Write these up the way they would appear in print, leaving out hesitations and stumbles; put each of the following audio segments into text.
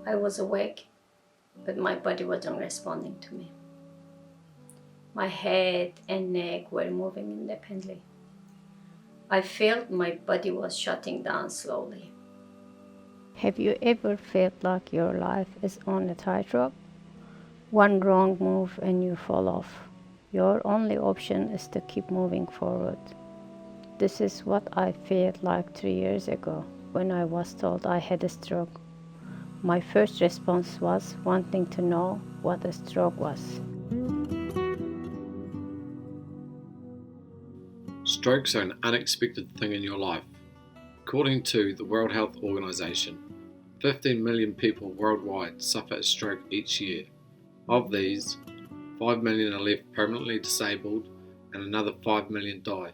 I was awake, but my body wasn't responding to me. My head and neck were moving independently. I felt my body was shutting down slowly. Have you ever felt like your life is on a tightrope? One wrong move and you fall off. Your only option is to keep moving forward. This is what I felt like 3 years ago when I was told I had a stroke. My first response was wanting to know what a stroke was. Strokes are an unexpected thing in your life. According to the World Health Organization, 15 million people worldwide suffer a stroke each year. Of these, 5 million are left permanently disabled and another 5 million die.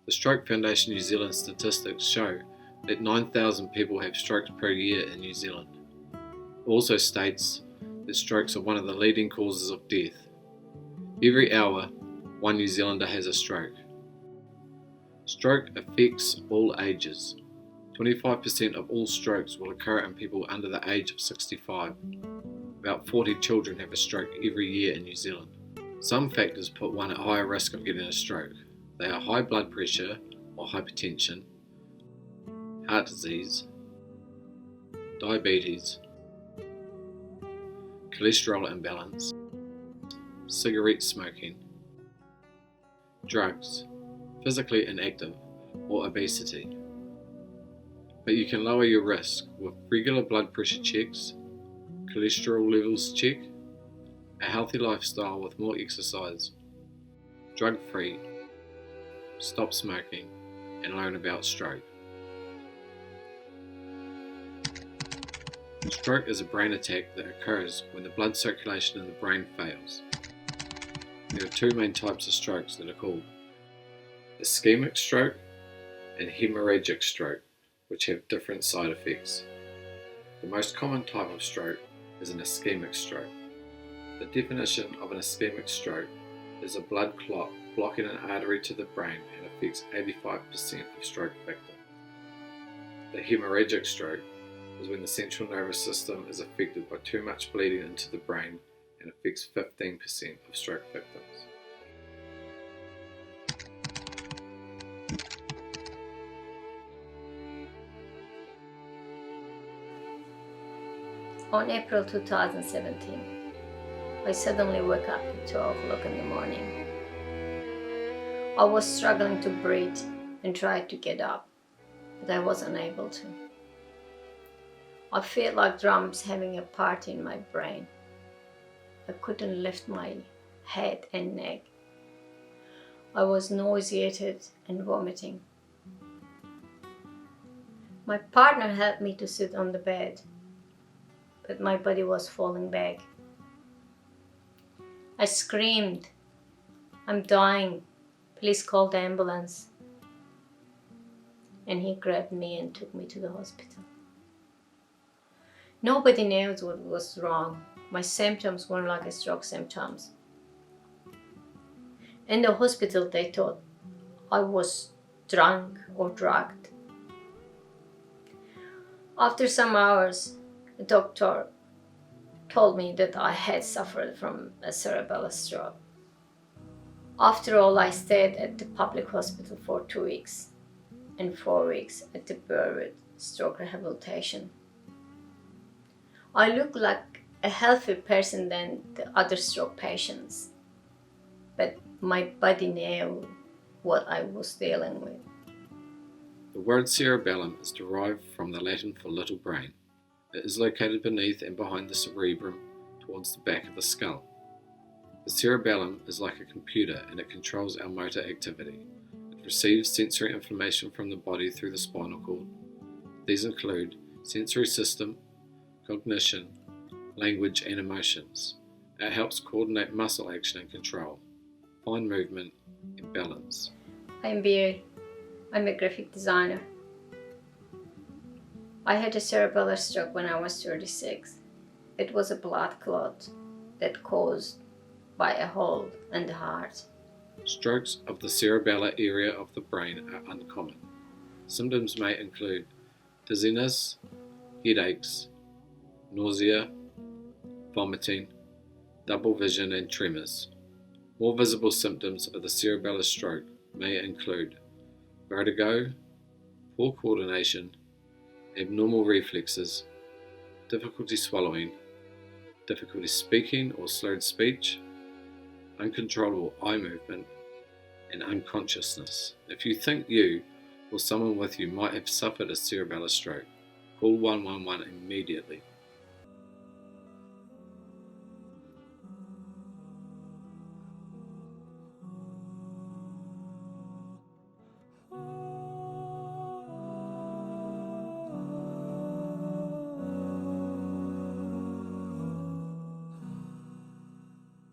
The Stroke Foundation New Zealand statistics show that 9,000 people have strokes per year in New Zealand. It also states that strokes are one of the leading causes of death. Every hour, one New Zealander has a stroke. Stroke affects all ages. 25% of all strokes will occur in people under the age of 65. About 40 children have a stroke every year in New Zealand. Some factors put one at higher risk of getting a stroke. They are high blood pressure or hypertension, heart disease, diabetes, cholesterol imbalance, cigarette smoking, drugs, physically inactive, or obesity. But you can lower your risk with regular blood pressure checks, cholesterol levels check, a healthy lifestyle with more exercise, drug-free, stop smoking, and learn about stroke. Stroke is a brain attack that occurs when the blood circulation in the brain fails. There are two main types of strokes that are called ischemic stroke and hemorrhagic stroke, which have different side effects. The most common type of stroke is an ischemic stroke. The definition of an ischemic stroke is a blood clot blocking an artery to the brain and affects 85% of stroke victims. The hemorrhagic stroke is when the central nervous system is affected by too much bleeding into the brain and affects 15% of stroke victims. On April 2017, I suddenly woke up at 12 o'clock in the morning. I was struggling to breathe and tried to get up, but I was unable to. I felt like drums having a party in my brain. I couldn't lift my head and neck. I was nauseated and vomiting. My partner helped me to sit on the bed, but my body was falling back. I screamed, "I'm dying, please call the ambulance." And he grabbed me and took me to the hospital. Nobody knows what was wrong. My symptoms were like stroke symptoms. In the hospital, they thought I was drunk or drugged. After some hours, the doctor told me that I had suffered from a cerebellar stroke. After all, I stayed at the public hospital for 2 weeks and 4 weeks at the BeriBird stroke rehabilitation. I look like a healthier person than the other stroke patients, but my body knew what I was dealing with. The word cerebellum is derived from the Latin for little brain. It is located beneath and behind the cerebrum towards the back of the skull. The cerebellum is like a computer and it controls our motor activity. It receives sensory information from the body through the spinal cord. These include sensory system, cognition, language and emotions. It helps coordinate muscle action and control, fine movement and balance. I'm Beri. I'm a graphic designer. I had a cerebellar stroke when I was 36. It was a blood clot that caused by a hole in the heart. Strokes of the cerebellar area of the brain are uncommon. Symptoms may include dizziness, headaches, nausea, vomiting, double vision and tremors. More visible symptoms of the cerebellar stroke may include vertigo, poor coordination, abnormal reflexes, difficulty swallowing, difficulty speaking or slurred speech, uncontrollable eye movement, and unconsciousness. If you think you or someone with you might have suffered a cerebellar stroke, call 111 immediately.